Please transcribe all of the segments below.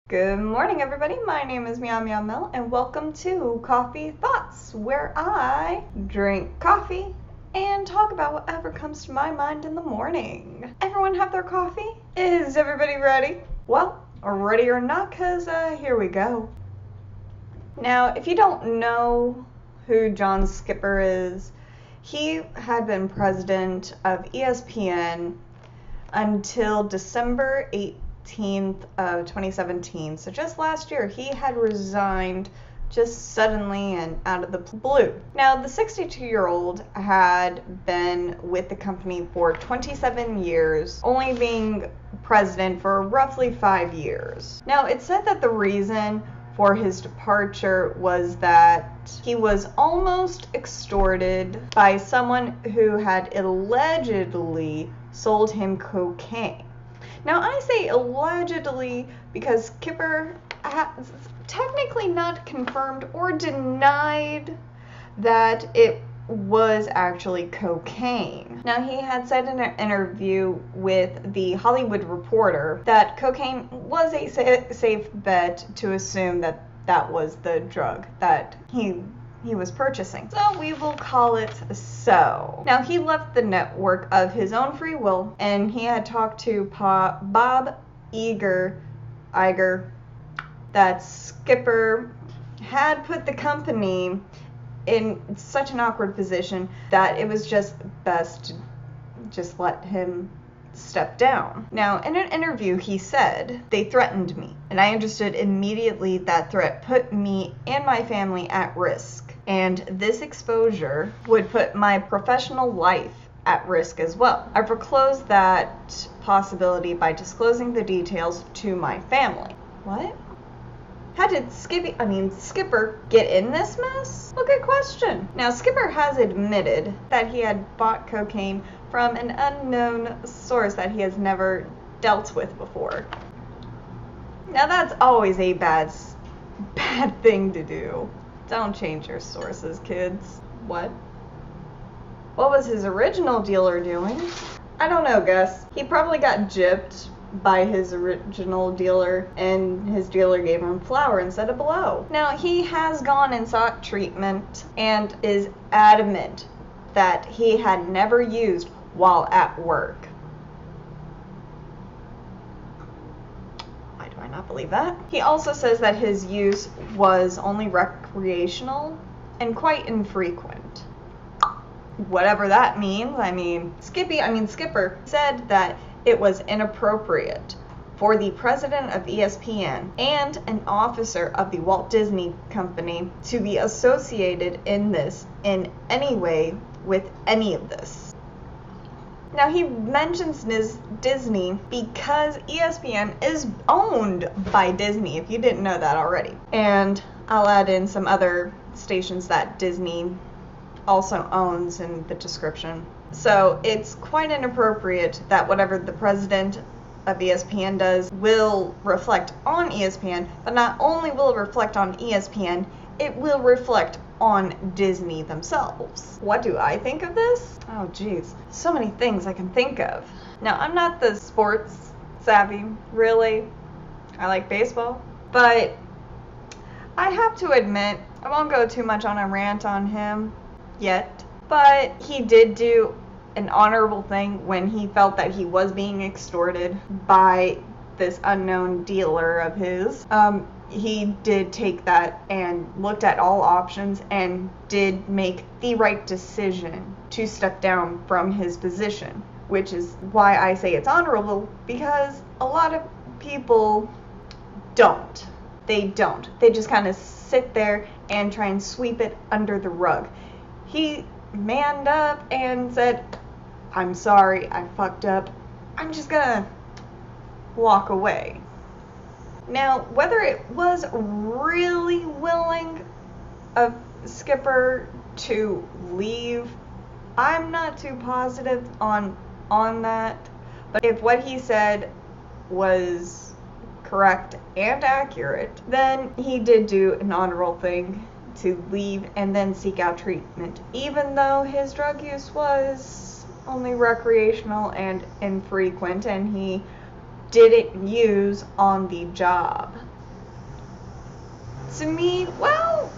Good morning, everybody. My name is Meow Meow Mel, and welcome to Coffee Thoughts, where I drink coffee and talk about whatever comes to my mind in the morning. Everyone have their coffee? Is everybody ready? Well, ready or not, because here we go. Now, if you don't know who John Skipper is, he had been president of ESPN until December 18th of 2017. So just last year, he had resigned just suddenly and out of the blue. Now, the 62-year-old had been with the company for 27 years, only being president for roughly 5 years. Now, it's said that the reason for his departure was that he was almost extorted by someone who had allegedly sold him cocaine. Now, I say allegedly because Skipper has technically not confirmed or denied that it was actually cocaine. Now, he had said in an interview with The Hollywood Reporter that cocaine was a safe bet to assume that that was the drug that he was purchasing. So we will call it so. Now, he left the network of his own free will, and he had talked to Bob Iger that Skipper had put the company in such an awkward position that it was just best to just let him step down. Now, in an interview, he said, "They threatened me, and I understood immediately that threat put me and my family at risk, and this exposure would put my professional life at risk as well. I foreclosed that possibility by disclosing the details to my family." What? How did Skipper get in this mess? Well, good question. Now, Skipper has admitted that he had bought cocaine from an unknown source that he has never dealt with before. Now, that's always a bad thing to do. Don't change your sources, kids. What? What was his original dealer doing? I don't know, Gus. He probably got gypped by his original dealer, and his dealer gave him flour instead of blow. Now, he has gone and sought treatment and is adamant that he had never used while at work. Why do I not believe that? He also says that his use was only recreational and quite infrequent. Whatever that means. Skipper said that it was inappropriate for the president of ESPN and an officer of the Walt Disney Company to be associated in any way with any of this. Now, he mentions Disney because ESPN is owned by Disney, if you didn't know that already. And I'll add in some other stations that Disney also owns in the description. So it's quite inappropriate that whatever the president of ESPN does will reflect on ESPN, but not only will it reflect on ESPN, it will reflect on Disney themselves. What do I think of this? Oh geez, so many things I can think of. Now, I'm not the sports savvy, really. I like baseball, but I have to admit, I won't go too much on a rant on him yet, but he did do an honorable thing when he felt that he was being extorted by this unknown dealer of his. He did take that and looked at all options and did make the right decision to step down from his position, which is why I say it's honorable, because a lot of people don't. They don't. They just kind of sit there and try and sweep it under the rug. He manned up and said, "I'm sorry, I fucked up. I'm just gonna walk away." Now, whether it was really willing of Skipper to leave, I'm not too positive on that. But if what he said was correct and accurate, then he did do an honorable thing to leave and then seek out treatment, even though his drug use was only recreational and infrequent, and he didn't use on the job. To me, well,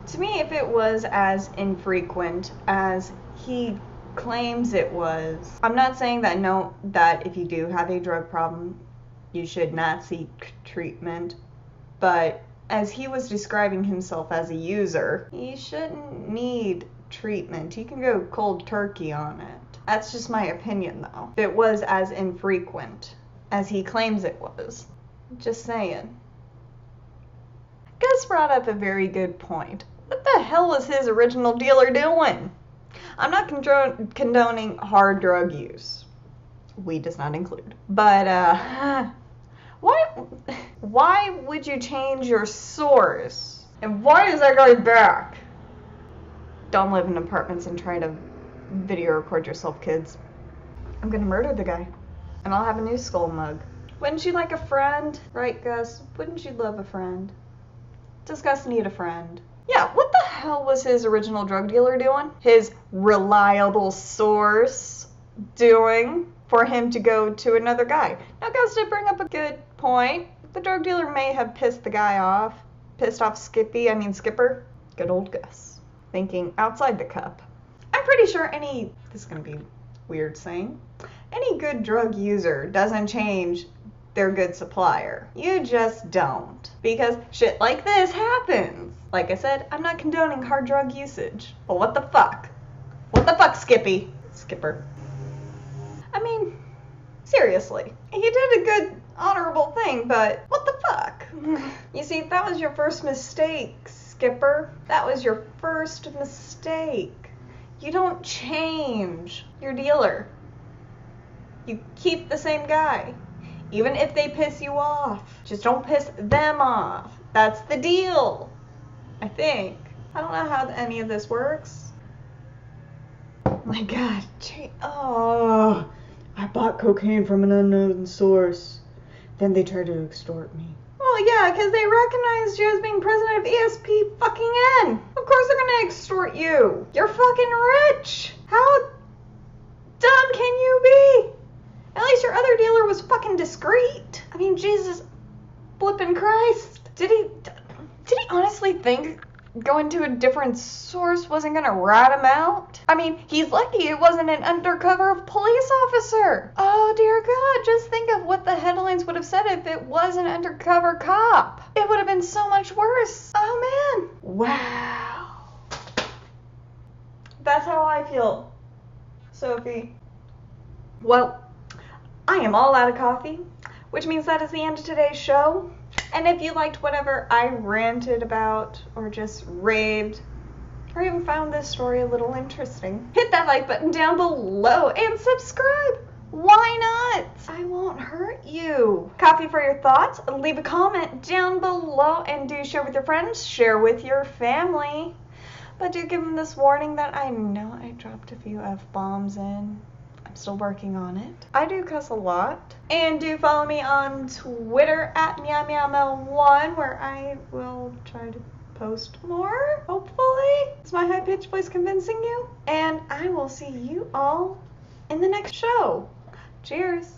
to me, if it was as infrequent as he claims it was, I'm not saying that if you do have a drug problem, you should not seek treatment, but as he was describing himself as a user, he shouldn't need treatment. He can go cold turkey on it. That's just my opinion, though. If it was as infrequent as he claims it was. Just saying. Gus brought up a very good point. What the hell was his original dealer doing? I'm not condoning hard drug use. Weed does not include. But, why would you change your source? And why is that guy back? Don't live in apartments and try to video record yourself, kids. I'm gonna murder the guy. And I'll have a new skull mug. Wouldn't you like a friend? Right, Gus? Wouldn't you love a friend? Does Gus need a friend? Yeah, what the hell was his original drug dealer doing? His reliable source doing for him to go to another guy? Now, Gus did bring up a good point. The drug dealer may have pissed the guy off. Pissed off Skipper. Good old Gus. Thinking outside the cup. I'm pretty sure this is gonna be weird saying, any good drug user doesn't change their good supplier. You just don't. Because shit like this happens. Like I said, I'm not condoning hard drug usage. But what the fuck? What the fuck, Skipper? I mean, seriously. He did a good, honorable thing, but what the fuck? You see, that was your first mistake, Skipper. That was your first mistake. You don't change your dealer. You keep the same guy. Even if they piss you off. Just don't piss them off. That's the deal. I think. I don't know how any of this works. Oh my god. Oh, I bought cocaine from an unknown source. Then they tried to extort me. Well, yeah, because they recognized you as being president of ESPN fucking N. Of course they're gonna extort you. You're fucking rich. How dumb can you be? At least your other dealer was fucking discreet. I mean, Jesus flippin' Christ. Did he honestly think going to a different source wasn't gonna rat him out? I mean, he's lucky it wasn't an undercover police officer. Oh dear God, just think of what the headlines would have said if it was an undercover cop. It would have been so much worse. Oh man. Wow. That's how I feel, Sophie. Well, I am all out of coffee, which means that is the end of today's show. And if you liked whatever I ranted about, or just raved, or even found this story a little interesting, hit that like button down below and subscribe. Why not? I won't hurt you. Coffee for your thoughts. Leave a comment down below and do share with your friends. Share with your family. But do give them this warning that I know I dropped a few F-bombs in. I'm still working on it. I do cuss a lot. And do follow me on Twitter at meowmeowmel1, where I will try to post more, hopefully. Is my high-pitched voice convincing you? And I will see you all in the next show. Cheers.